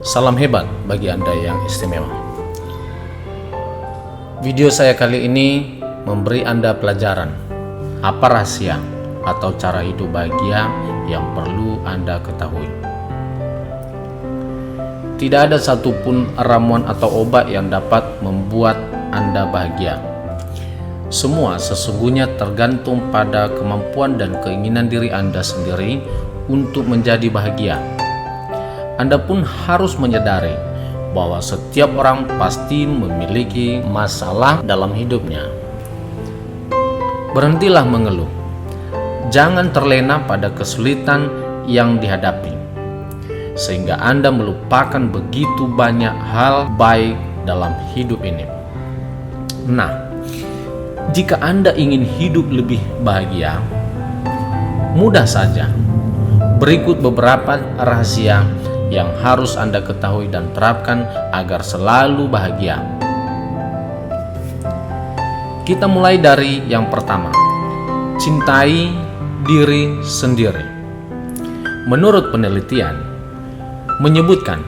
Salam hebat bagi Anda yang istimewa. Video saya kali ini memberi Anda pelajaran apa rahasia atau cara hidup bahagia yang perlu Anda ketahui. Tidak ada satupun ramuan atau obat yang dapat membuat Anda bahagia. Semua sesungguhnya tergantung pada kemampuan dan keinginan diri Anda sendiri untuk menjadi bahagia. Anda pun harus menyadari bahwa setiap orang pasti memiliki masalah dalam hidupnya. Berhentilah mengeluh. Jangan terlena pada kesulitan yang dihadapi, sehingga Anda melupakan begitu banyak hal baik dalam hidup ini. Nah, jika Anda ingin hidup lebih bahagia, mudah saja. Berikut beberapa rahasia yang harus Anda ketahui dan terapkan agar selalu bahagia. Kita mulai dari yang pertama, cintai diri sendiri. Menurut penelitian menyebutkan,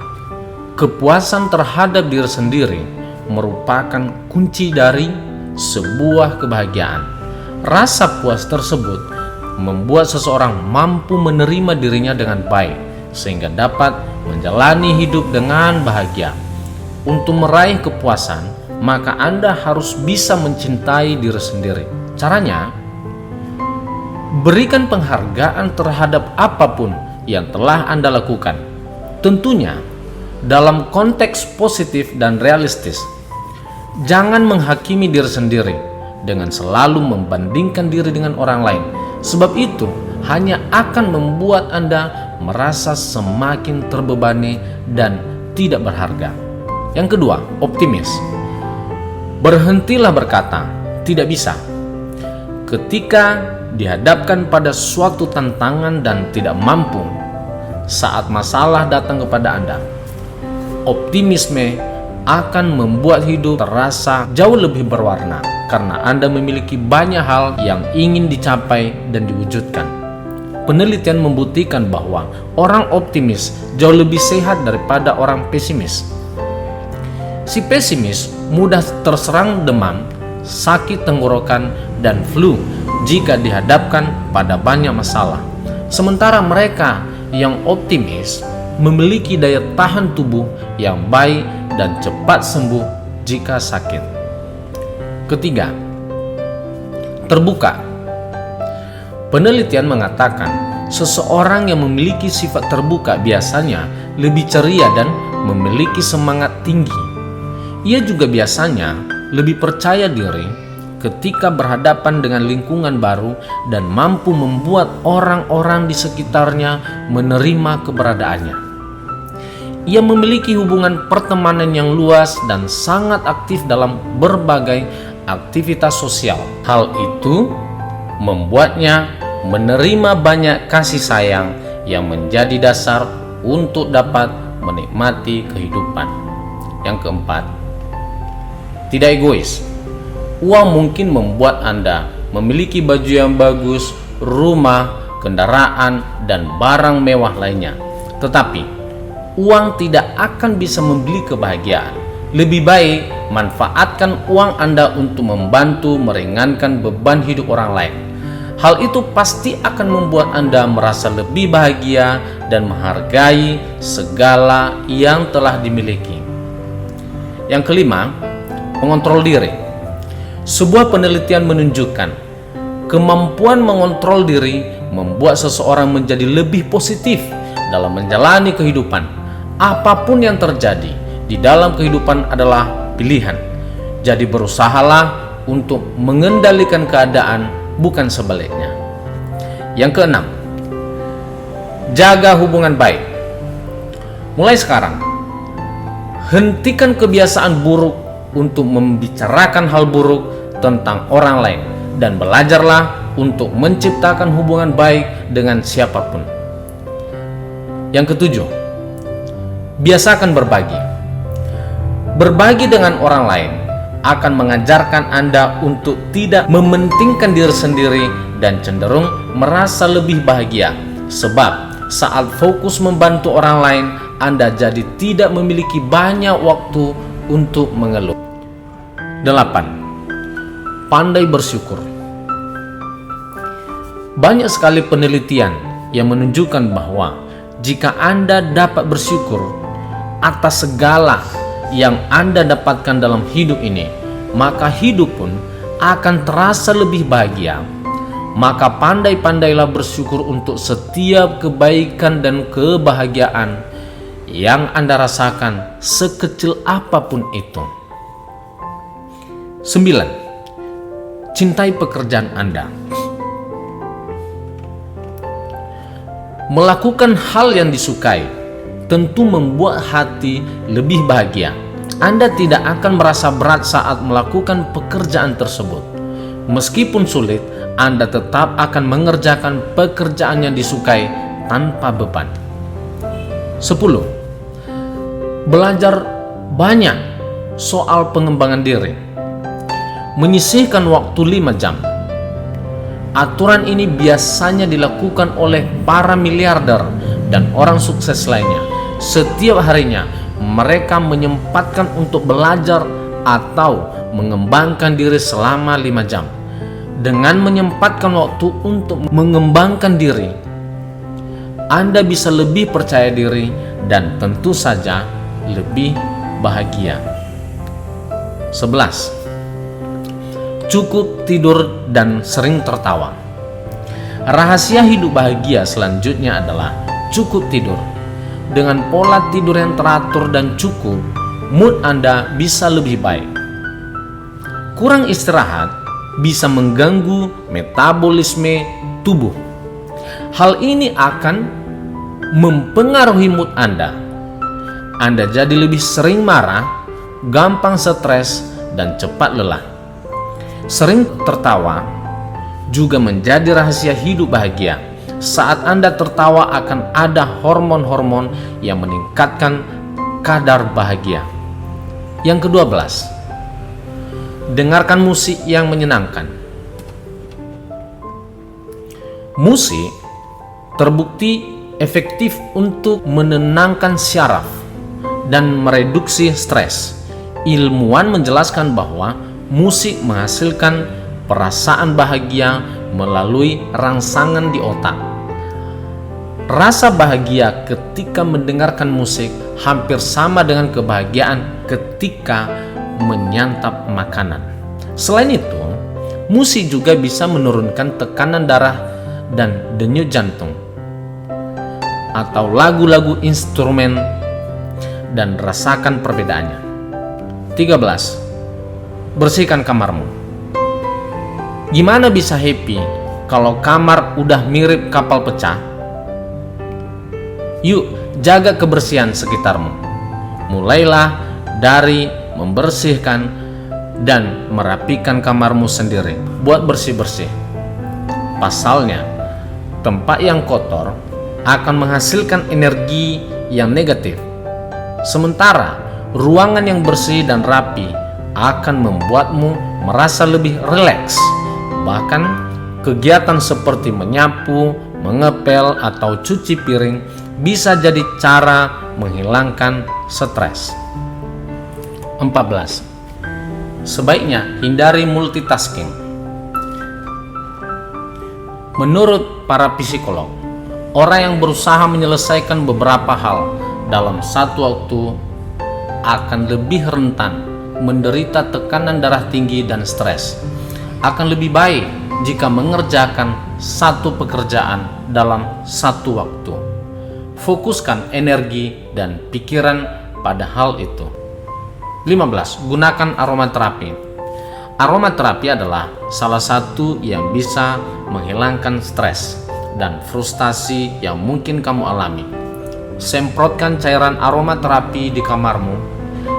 kepuasan terhadap diri sendiri merupakan kunci dari sebuah kebahagiaan. Rasa puas tersebut membuat seseorang mampu menerima dirinya dengan baik, sehingga dapat menjalani hidup dengan bahagia. Untuk meraih kepuasan, maka Anda harus bisa mencintai diri sendiri. Caranya, berikan penghargaan terhadap apapun yang telah Anda lakukan. Tentunya dalam konteks positif dan realistis. Jangan menghakimi diri sendiri dengan selalu membandingkan diri dengan orang lain, sebab itu hanya akan membuat Anda merasa semakin terbebani dan tidak berharga. Yang kedua, optimis. Berhentilah berkata tidak bisa ketika dihadapkan pada suatu tantangan dan tidak mampu. Saat masalah datang kepada Anda, optimisme akan membuat hidup terasa jauh lebih berwarna, karena Anda memiliki banyak hal yang ingin dicapai dan diwujudkan. Penelitian membuktikan bahwa orang optimis jauh lebih sehat daripada orang pesimis. Si pesimis mudah terserang demam, sakit tenggorokan, dan flu jika dihadapkan pada banyak masalah. Sementara mereka yang optimis memiliki daya tahan tubuh yang baik dan cepat sembuh jika sakit. Ketiga, terbuka. Penelitian mengatakan seseorang yang memiliki sifat terbuka biasanya lebih ceria dan memiliki semangat tinggi. Ia juga biasanya lebih percaya diri ketika berhadapan dengan lingkungan baru dan mampu membuat orang-orang di sekitarnya menerima keberadaannya. Ia memiliki hubungan pertemanan yang luas dan sangat aktif dalam berbagai aktivitas sosial. Hal itu membuatnya menerima banyak kasih sayang yang menjadi dasar untuk dapat menikmati kehidupan. Yang keempat, tidak egois. Uang mungkin membuat Anda memiliki baju yang bagus, rumah, kendaraan, dan barang mewah lainnya. Tetapi, uang tidak akan bisa membeli kebahagiaan. Lebih baik manfaatkan uang Anda untuk membantu meringankan beban hidup orang lain. Hal itu pasti akan membuat Anda merasa lebih bahagia dan menghargai segala yang telah dimiliki. Yang kelima, mengontrol diri. Sebuah penelitian menunjukkan kemampuan mengontrol diri membuat seseorang menjadi lebih positif dalam menjalani kehidupan. Apapun yang terjadi di dalam kehidupan adalah pilihan. Jadi berusahalah untuk mengendalikan keadaan, bukan sebaliknya. Yang keenam, jaga hubungan baik. Mulai sekarang, hentikan kebiasaan buruk untuk membicarakan hal buruk tentang orang lain dan belajarlah untuk menciptakan hubungan baik dengan siapapun. Yang ketujuh, biasakan berbagi. Berbagi dengan orang lain akan mengajarkan Anda untuk tidak mementingkan diri sendiri dan cenderung merasa lebih bahagia, sebab saat fokus membantu orang lain, Anda jadi tidak memiliki banyak waktu untuk mengeluh. 8. Pandai bersyukur. Banyak sekali penelitian yang menunjukkan bahwa jika Anda dapat bersyukur atas segala yang Anda dapatkan dalam hidup ini, maka hidup pun akan terasa lebih bahagia. Maka pandai-pandailah bersyukur untuk setiap kebaikan dan kebahagiaan yang Anda rasakan, sekecil apapun itu. 9. Cintai pekerjaan Anda. Melakukan hal yang disukai tentu membuat hati lebih bahagia. Anda tidak akan merasa berat saat melakukan pekerjaan tersebut. Meskipun sulit, Anda tetap akan mengerjakan pekerjaan yang disukai tanpa beban. 10. Belajar banyak soal pengembangan diri. Menyisihkan waktu 5 jam. Aturan ini biasanya dilakukan oleh para miliarder dan orang sukses lainnya. Setiap harinya mereka menyempatkan untuk belajar atau mengembangkan diri selama 5 jam. Dengan menyempatkan waktu untuk mengembangkan diri, Anda bisa lebih percaya diri dan tentu saja lebih bahagia. 11. Cukup tidur dan sering tertawa. Rahasia hidup bahagia selanjutnya adalah cukup tidur. Dengan pola tidur yang teratur dan cukup, mood Anda bisa lebih baik. Kurang istirahat bisa mengganggu metabolisme tubuh. Hal ini akan mempengaruhi mood Anda. Anda jadi lebih sering marah, gampang stres, dan cepat lelah. Sering tertawa juga menjadi rahasia hidup bahagia. Saat Anda tertawa akan ada hormon-hormon yang meningkatkan kadar bahagia. Yang ke-12, dengarkan musik yang menyenangkan. Musik terbukti efektif untuk menenangkan syaraf dan mereduksi stres. Ilmuwan menjelaskan bahwa musik menghasilkan perasaan bahagia melalui rangsangan di otak. Rasa bahagia ketika mendengarkan musik hampir sama dengan kebahagiaan ketika menyantap makanan. Selain itu, musik juga bisa menurunkan tekanan darah dan denyut jantung. Atau lagu-lagu instrumen, dan rasakan perbedaannya. 13. Bersihkan kamarmu. Gimana bisa happy kalau kamar udah mirip kapal pecah? Yuk, jaga kebersihan sekitarmu. Mulailah dari membersihkan dan merapikan kamarmu sendiri. Buat bersih-bersih. Pasalnya, tempat yang kotor akan menghasilkan energi yang negatif. Sementara ruangan yang bersih dan rapi akan membuatmu merasa lebih rileks. Bahkan kegiatan seperti menyapu, mengepel, atau cuci piring bisa jadi cara menghilangkan stres. 14. Sebaiknya hindari multitasking. Menurut para psikolog, orang yang berusaha menyelesaikan beberapa hal dalam satu waktu akan lebih rentan menderita tekanan darah tinggi dan stres. Akan lebih baik jika mengerjakan satu pekerjaan dalam satu waktu. Fokuskan energi dan pikiran pada hal itu. 15. Gunakan aromaterapi. Aromaterapi adalah salah satu yang bisa menghilangkan stres dan frustasi yang mungkin kamu alami. Semprotkan cairan aromaterapi di kamarmu.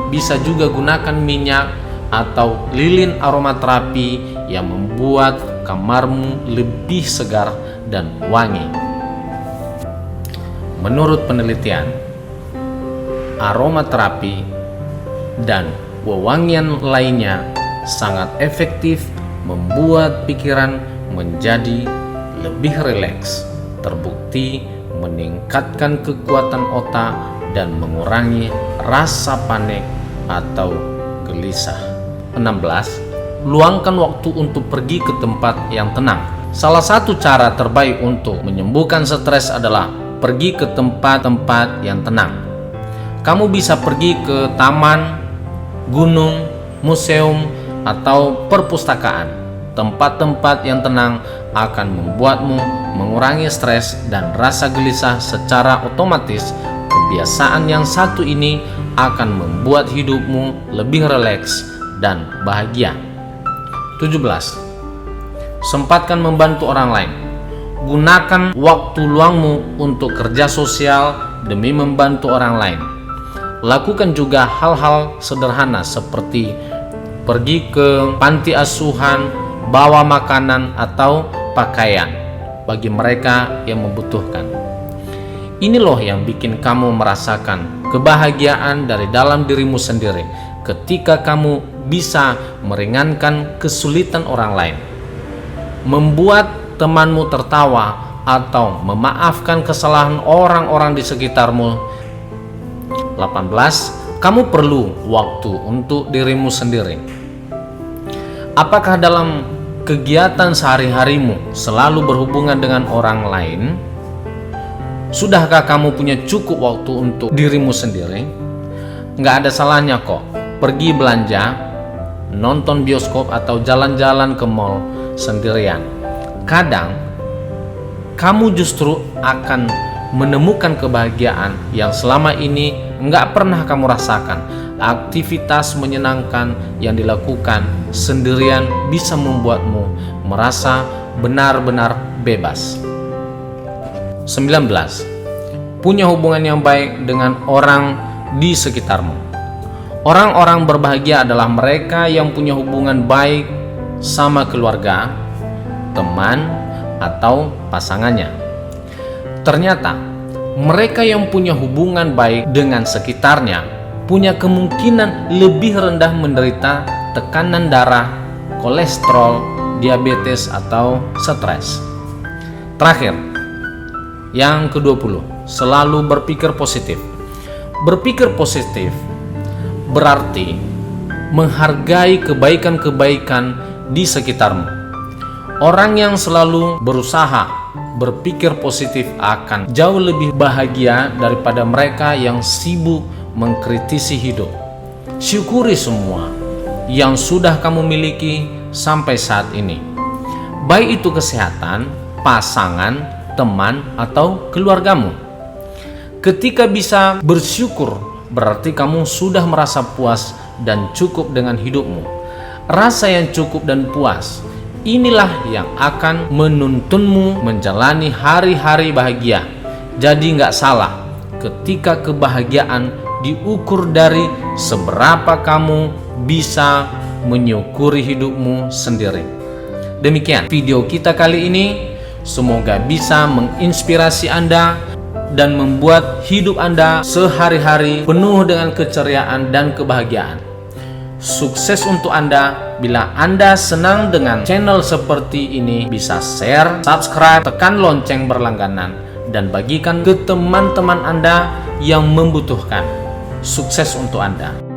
Bisa juga gunakan minyak atau lilin aromaterapi yang membuat kamarmu lebih segar dan wangi. Menurut penelitian, aromaterapi dan wewangian lainnya sangat efektif membuat pikiran menjadi lebih rileks. Terbukti meningkatkan kekuatan otak, dan mengurangi rasa panik atau gelisah. 16. Luangkan waktu untuk pergi ke tempat yang tenang. Salah satu cara terbaik untuk menyembuhkan stres adalah pergi ke tempat-tempat yang tenang. Kamu bisa pergi ke taman, gunung, museum, atau perpustakaan. Tempat-tempat yang tenang akan membuatmu mengurangi stres dan rasa gelisah secara otomatis. Kebiasaan yang satu ini akan membuat hidupmu lebih rileks dan bahagia. 17. Sempatkan membantu orang lain. Gunakan waktu luangmu untuk kerja sosial demi membantu orang lain. Lakukan juga hal-hal sederhana seperti pergi ke panti asuhan, bawa makanan atau pakaian bagi mereka yang membutuhkan. Ini loh yang bikin kamu merasakan kebahagiaan dari dalam dirimu sendiri ketika kamu bisa meringankan kesulitan orang lain, membuat temanmu tertawa, atau memaafkan kesalahan orang-orang di sekitarmu. 18. Kamu perlu waktu untuk dirimu sendiri. Apakah dalam kegiatan sehari-harimu selalu berhubungan dengan orang lain? Sudahkah kamu punya cukup waktu untuk dirimu sendiri? Nggak ada salahnya kok pergi belanja, nonton bioskop, atau jalan-jalan ke mall sendirian. Kadang kamu justru akan menemukan kebahagiaan yang selama ini nggak pernah kamu rasakan. Aktivitas menyenangkan yang dilakukan sendirian bisa membuatmu merasa benar-benar bebas. 19. Punya hubungan yang baik dengan orang di sekitarmu. Orang-orang berbahagia adalah mereka yang punya hubungan baik sama keluarga, teman, atau pasangannya. Ternyata, mereka yang punya hubungan baik dengan sekitarnya punya kemungkinan lebih rendah menderita tekanan darah, kolesterol, diabetes, atau stres. Terakhir, yang ke-20, selalu berpikir positif. Berpikir positif berarti menghargai kebaikan-kebaikan di sekitarmu. Orang yang selalu berusaha berpikir positif akan jauh lebih bahagia daripada mereka yang sibuk mengkritisi hidup. Syukuri semua yang sudah kamu miliki sampai saat ini, baik itu kesehatan, pasangan, teman, atau keluargamu. Ketika bisa bersyukur, berarti kamu sudah merasa puas dan cukup dengan hidupmu. Rasa yang cukup dan puas, inilah yang akan menuntunmu menjalani hari-hari bahagia. Jadi nggak salah ketika kebahagiaan diukur dari seberapa kamu bisa menyukuri hidupmu sendiri. Demikian video kita kali ini. Semoga bisa menginspirasi Anda dan membuat hidup Anda sehari-hari penuh dengan keceriaan dan kebahagiaan. Sukses untuk Anda. Bila Anda senang dengan channel seperti ini, bisa share, subscribe, tekan lonceng berlangganan, dan bagikan ke teman-teman Anda yang membutuhkan. Sukses untuk Anda.